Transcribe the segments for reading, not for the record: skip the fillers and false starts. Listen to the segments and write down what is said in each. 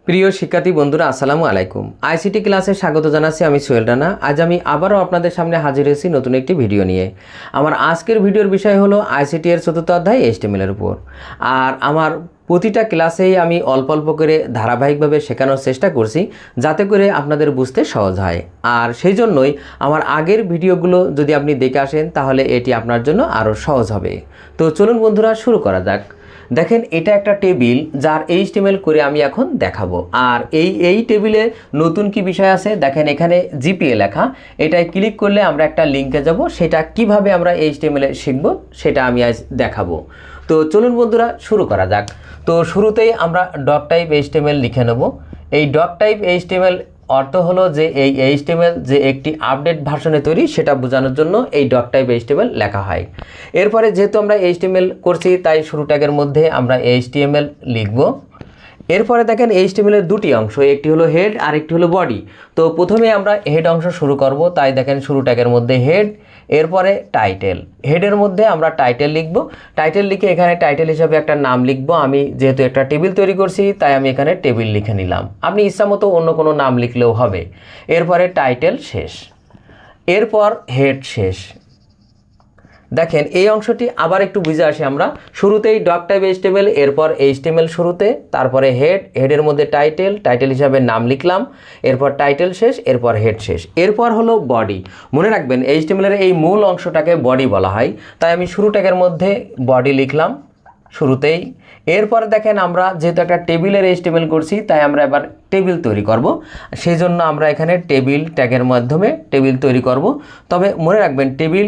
প্রিয় শিক্ষার্থী বন্ধুরা আসসালামু আলাইকুম। আইসিটি ক্লাসে স্বাগত জানাচ্ছি। আমি সোহেল রানা। আজ আমি আবারও আপনাদের সামনে হাজির হয়েছি নতুন একটি ভিডিও নিয়ে। আমার আজকের ভিডিওর বিষয় হলো আইসিটি এর ৪র্থ অধ্যায় HTML এর উপর। আর আমার প্রতিটা ক্লাসেই আমি অল্প অল্প করে ধারাবাহিকভাবে শেখানোর চেষ্টা করছি যাতে করে আপনাদের বুঝতে সহজ হয়। আর সেই জন্যই আমার আগের ভিডিওগুলো যদি আপনি দেখে আসেন তাহলে এটি আপনার জন্য আরও সহজ হবে। তো চলুন বন্ধুরা শুরু করা যাক। দেখেন এটা একটা টেবিল যার HTML করে আমি এখন দেখাবো। আর এই টেবিলে নতুন কি বিষয় আছে দেখেন, এখানে জিপিএ লেখা। এটায় ক্লিক করলে আমরা একটা লিঙ্কে যাব, সেটা কিভাবে আমরা HTML এ শিখব সেটা আমি আজ দেখাবো। তো চলুন বন্ধুরা শুরু করা যাক। তো শুরুতেই আমরা ডক টাইপ HTML লিখে নেব। এই ডক টাইপ HTML অর্থ হলো যে এই HTML যে একটি আপডেট ভার্সনে তৈরি সেটা বোঝানোর জন্য এই ডক টাইপ HTML লেখা হয়। এরপরে যেহেতু আমরা HTML করছি তাই শুরু ট্যাগের মধ্যে আমরা HTML লিখব। এরপরে দেখেন HTML এর দুটি অংশ, একটি হলো হেড আর একটি হলো বডি। তো প্রথমে আমরা হেড অংশ শুরু করব, তাই দেখেন শুরু ট্যাগের মধ্যে হেড, এরপরে টাইটেল। হেডের মধ্যে আমরা টাইটেল লিখব। টাইটেল লিখে এখানে টাইটেল হিসাবে একটা নাম লিখব। আমি যেহেতু একটা টেবিল তৈরি করছি তাই আমি এখানে টেবিল লিখে নিলাম। আপনি ইচ্ছামতো অন্য কোনো নাম লিখলেও হবে। এরপরে টাইটেল শেষ, এরপর হেড শেষ। দেখেন এই অংশটি আবার একটু বুঝে আসি আমরা। শুরুতেই ডক টাইপ HTML, এরপর HTML শুরুতে, তারপরে হেডের মধ্যে টাইটেল হিসাবে নাম লিখলাম, এরপর টাইটেল শেষ, এরপর হেড শেষ। এরপর হলো বডি। মনে রাখবেন HTML এর এই মূল অংশটাকে বডি বলা হয়, তাই আমি শুরু ট্যাগের মধ্যে বডি লিখলাম শুরুতেই। এরপর দেখেন আমরা যেহেতু একটা টেবিলের HTML করছি তাই আমরা এবার টেবিল তৈরি করব। সেই জন্য আমরা এখানে টেবিল ট্যাগের মাধ্যমে টেবিল তৈরি করব। তবে মনে রাখবেন টেবিল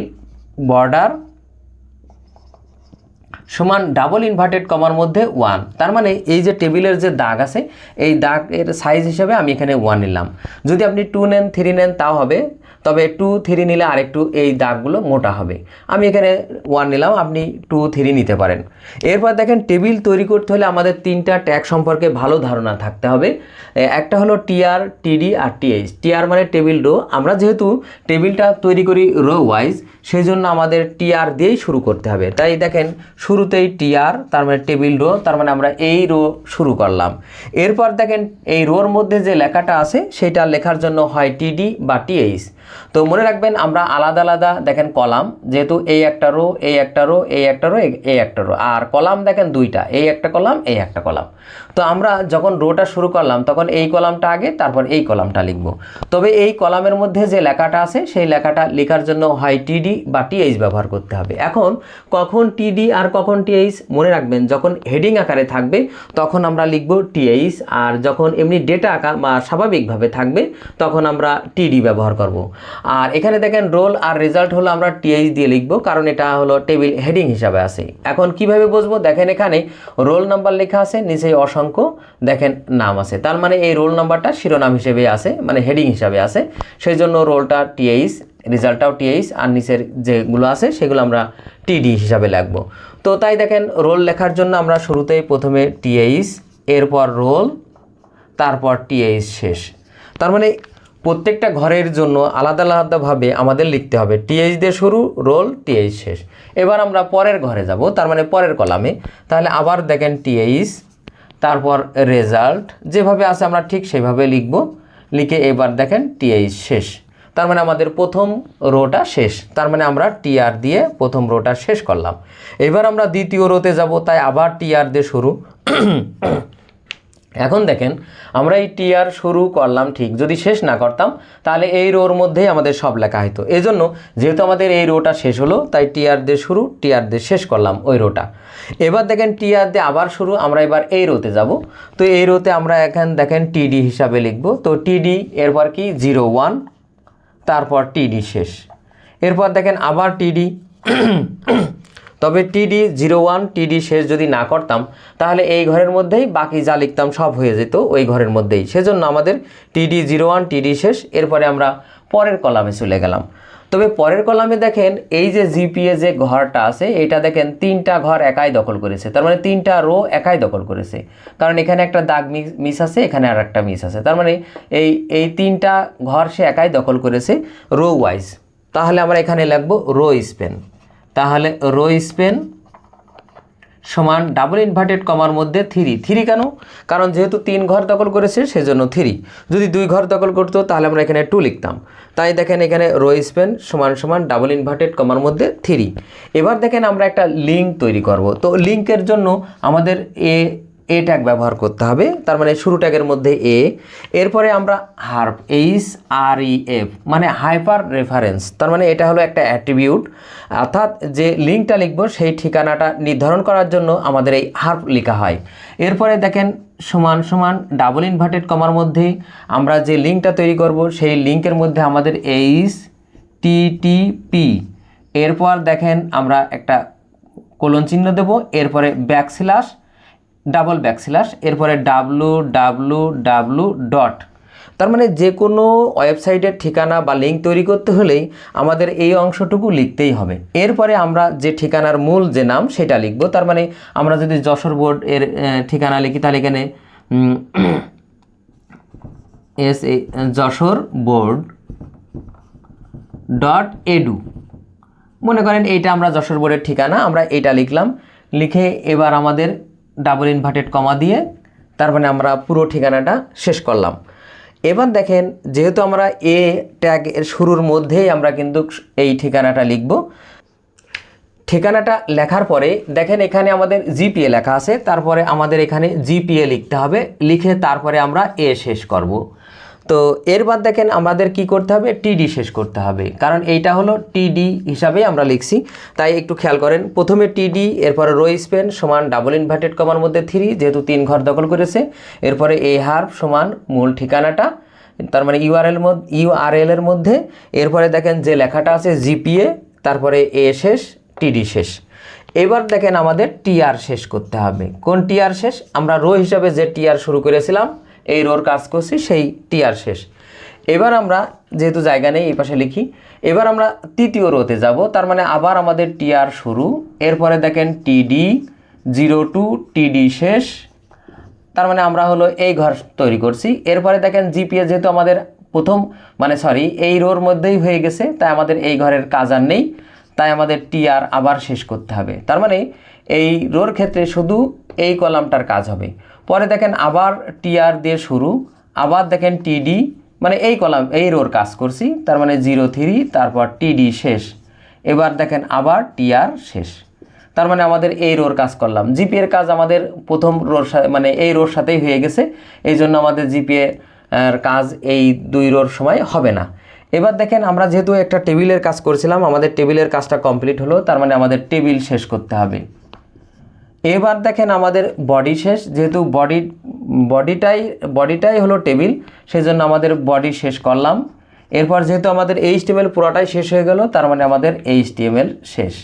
বর্ডার সমান ডাবল ইনভার্টেড কমার মধ্যে 1। তার মানে এই যে টেবিলের যে দাগ আছে এই দাগের সাইজ হিসাবে আমি এখানে 1 নিলাম। যদি আপনি 2 নেন 3 নেন তাও হবে, তবে 2 3 নিলে আরেকটু এই দাগগুলো মোটা হবে। আমি এখানে 1 নিলাম, আপনি 2 3 নিতে পারেন। এরপর দেখেন টেবিল তৈরি করতে হলে আমাদের তিনটা ট্যাগ সম্পর্কে ভালো ধারণা থাকতে হবে। একটা হলো TR, TD আর TH। TR মানে টেবিল রো। আমরা যেহেতু টেবিলটা তৈরি করি রো ওয়াইজ সেই জন্য আমাদের TR দিয়েই শুরু করতে হবে। তাই দেখেন শুরুতেই TR, তার মানে টেবিল রো, তার মানে আমরা এই রো শুরু করলাম। এরপর দেখেন এই রোর মধ্যে যে লেখাটা আছে সেটা লেখার জন্য হয় TD বা TH। তো মনে রাখবেন আমরা আলাদা আলাদা দেখেন কলাম, যেহেতু এই একটা রো, এই একটা রো, এই একটা রো, এই একটা রো, আর কলাম দেখেন দুইটা, এই একটা কলাম, এই একটা কলাম। তো আমরা যখন রোটা শুরু করলাম তখন এই কলামটা আগে, তারপর এই কলামটা লিখব। তবে এই কলামের মধ্যে যে লেখাটা আছে সেই লেখাটা লেখার জন্য হয় TD বা TH ব্যবহার করতে হবে। এখন কখন TD আর কখন TH মনে রাখবেন, যখন হেডিং আকারে থাকবে তখন আমরা লিখব TH, আর যখন এমনি ডেটা আকার বা স্বাভাবিকভাবে থাকবে তখন আমরা TD ব্যবহার করব। আর এখানে দেখেন রোল আর রেজাল্ট হলো আমরা TH দিয়ে লিখব, কারণ এটা হলো টেবিল হেডিং হিসাবে আছে। এখন কিভাবে বুঝবো, দেখেন এখানে রোল নাম্বার লেখা আছে, নিচে অসংখ্য দেখেন নাম আছে, তার মানে এই রোল নাম্বারটা শিরোনাম হিসেবে আছে, মানে হেডিং হিসাবে আছে। সেই জন্য রোলটা TH, রেজাল্টটাও TH, আর নিচের যেগুলো আছে সেগুলো আমরা TD হিসাবে লিখব। তো তাই দেখেন রোল লেখার জন্য আমরা শুরুতেই প্রথমে TH, এরপর রোল, তারপর TH শেষ। তার মানে প্রত্যেকটা ঘরের জন্য আলাদা আলাদাভাবে আমাদের লিখতে হবে। TH দিয়ে শুরু, রোল, TH শেষ। এবার আমরা পরের ঘরে যাব, তার মানে পরের কলামে। তাহলে আবার দেখেন TH, তারপর রেজাল্ট, যেভাবে আছে আমরা ঠিক সেভাবে লিখব। লিখে এবার দেখেন TH শেষ। তার মানে আমাদের প্রথম রোটা শেষ, তার মানে আমরা TR দিয়ে প্রথম রোটা শেষ করলাম। এবার আমরা দ্বিতীয় রোতে যাব, তাই আবার TR দিয়ে শুরু। এখন দেখেন আমরা এই TR শুরু করলাম ঠিক, যদি শেষ না করতাম তাহলে এই রোর মধ্যেই আমাদের সব লেখা হতো। এজন্য যেহেতু আমাদের এই রোটা শেষ হলো তাই TR দিয়ে শুরু, TR দিয়ে শেষ করলাম ওই রোটা। এবার দেখেন TR দিয়ে আবার শুরু, আমরা এবার এই রোতে যাব। তো এই রোতে আমরা এখন দেখেন TD হিসাবে লিখব। তো TD এরপর কি 01, তারপর TD শেষ। এরপর দেখেন আবার TD, তবে TD 01 TD শেষ যদি না করতাম তাহলে এই ঘরের মধ্যেই বাকি যা লিখতাম সব হয়ে যেত ওই ঘরের মধ্যেই। সেজন্য আমাদের TD 01 TD শেষ। এরপরে আমরা পরের কলামে চলে গেলাম। তবে পরের কলামে দেখেন এই যে জিপিএ যে ঘরটা আছে এটা দেখেন তিনটা ঘর একাই দখল করেছে, তার মানে তিনটা রো একাই দখল করেছে, কারণ এখানে একটা দাগ মিস আছে, এখানে আর একটা মিস আছে। তার মানে এই তিনটা ঘর সে একাই দখল করেছে রো ওয়াইজ। তাহলে আমরা এখানে লিখব রো স্পেন। তাহলে রো স্পেন সমান ডাবল ইনভার্টেড কমার মধ্যে 3 কেন? কারণ যেহেতু 3 ঘর দখল করেছে সেজন্য 3। যদি 2 ঘর দখল করতো তাহলে আমরা এখানে 2 লিখতাম। তাই দেখেন এখানে রো স্পেন সমান সমান ডাবল ইনভার্টেড কমার মধ্যে 3। এবার দেখেন আমরা একটা লিঙ্ক তৈরি করব। তো লিঙ্কের জন্য আমাদের এ ট্যাগ ব্যবহার করতে হবে, তার মানে শুরু ট্যাগের মধ্যে এ, এরপরে আমরা হার্প HREF মানে হাইপার রেফারেন্স, তার মানে এটা হলো একটা অ্যাট্রিবিউট, অর্থাৎ যে লিঙ্কটা লিখব সেই ঠিকানাটা নির্ধারণ করার জন্য আমাদের এই হার্প লেখা হয়। এরপরে দেখেন সমান সমান ডাবল ইনভার্টেড কমার মধ্যে আমরা যে লিঙ্কটা তৈরি করব সেই লিঙ্কের মধ্যে আমাদের HTTP, এরপর দেখেন আমরা একটা কোলন চিহ্ন দেব, এরপরে ব্যাকস্ল্যাশ ডাবল ব্যাকস্ল্যাশ, এরপরে www ডট, তার মানে যে কোনো ওয়েবসাইটের ঠিকানা বা লিঙ্ক তৈরি করতে হলেই আমাদের এই অংশটুকু লিখতেই হবে। এরপরে আমরা যে ঠিকানার মূল যে নাম সেটা লিখব। তার মানে আমরা যদি যশোর বোর্ড এর ঠিকানা লিখি তাহলে এখানে যশোর বোর্ড .edu, মনে করেন এইটা আমরা যশোর বোর্ডের ঠিকানা, আমরা এইটা লিখলাম। লিখে এবার আমাদের ডাবল ইনভার্টেড কমা দিয়ে তার মানে আমরা পুরো ঠিকানাটা শেষ করলাম। এবার দেখেন যেহেতু আমরা এ ট্যাগ এর শুরুর মধ্যেই আমরা কিন্তু এই ঠিকানাটা লিখব। ঠিকানাটা লেখার পরে দেখেন এখানে আমাদের জিপিএ লেখা আছে, তারপরে আমাদের এখানে জিপিএ লিখতে হবে, লিখে তারপরে আমরা এ শেষ করব। তো এরপর দেখেন আমাদের কি করতে হবে, টিডি শেষ করতে হবে, কারণ এইটা হলো টিডি হিসাবে আমরা লিখছি। তাই একটু খেয়াল করেন, প্রথমে টিডি, এরপরে রো স্পেন সমান ডাবল ইনভার্টেড কমার মধ্যে 3 যেহেতু 3 ঘর দখল করেছে, এরপরে এ হার্প সমান মূল ঠিকানাটা, তার মানে ইউআরএল এর মধ্যে, এরপরে দেখেন যে লেখাটা আছে জিপিএ, তারপরে এ শেষ, টিডি শেষ। এবার দেখেন আমাদের টিআর শেষ করতে হবে। কোন টিআর শেষ? আমরা রো হিসাবে যে টিআর শুরু করেছিলাম এই রোর কাজ করছি সেই টিআর শেষ। এবার আমরা যেহেতু জায়গা নেই এই পাশে লিখি, এবার আমরা তৃতীয় রোতে যাব, তার মানে আবার আমাদের টিআর শুরু, এরপরে দেখেন টিডি 02 টিডি শেষ, তার মানে আমরা হলো এই ঘর তৈরি করছি। এরপরে দেখেন জিপিএ যেহেতু আমাদের এই রোর মধ্যেই হয়ে গেছে, তাই আমাদের এই ঘরের কাজ আর নেই, তাই আমাদের টিআর আবার শেষ করতে হবে। তার মানে এই রোর ক্ষেত্রে শুধু এই কলামটার কাজ হবে। পরে দেখেন আবার টিআর দিয়ে শুরু, আবার দেখেন টিডি, মানে এই কলাম এই রোর কাজ করছি, তার মানে 03, তারপর টিডি শেষ। এবার দেখেন আবার টিআর শেষ, তার মানে আমাদের এই রোর কাজ করলাম। জিপিএর কাজ আমাদের প্রথম রোর মানে এই রোর সাথেই হয়ে গেছে, এই জন্য আমাদের জিপিএ এর কাজ এই 2 রোর সময় হবে না। এবার দেখেন আমরা যেহেতু একটা টেবিলের কাজ করছিলাম, আমাদের টেবিলের কাজটা কমপ্লিট হলো, তার মানে আমাদের টেবিল শেষ করতে হবে। এবার দেখেন আমাদের বডি শেষ, যেহেতু বডিটাই হলো টেবিল, সেজন্য আমাদের বডি শেষ করলাম। এরপর যেহেতু আমাদের HTML পুরোটাই শেষ হয়ে গেল, তার মানে আমাদের HTML শেষ।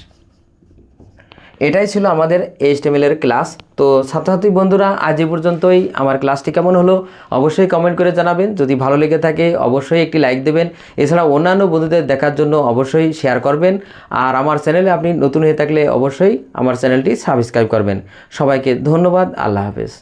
এটাই ছিল আমাদের HTML এর ক্লাস। তো ছাত্রছাত্রী বন্ধুরা, আজ এই পর্যন্তই। আমার ক্লাসটি কেমন হলো অবশ্যই কমেন্ট করে জানাবেন। যদি ভালো লেগে থাকে অবশ্যই একটি লাইক দেবেন। এছাড়া অন্যান্য বন্ধুদের দেখার জন্য অবশ্যই শেয়ার করবেন। আর আমার চ্যানেলে আপনি নতুন হয়ে থাকলে অবশ্যই আমার চ্যানেলটি সাবস্ক্রাইব করবেন। সবাইকে ধন্যবাদ। আল্লাহ হাফেজ।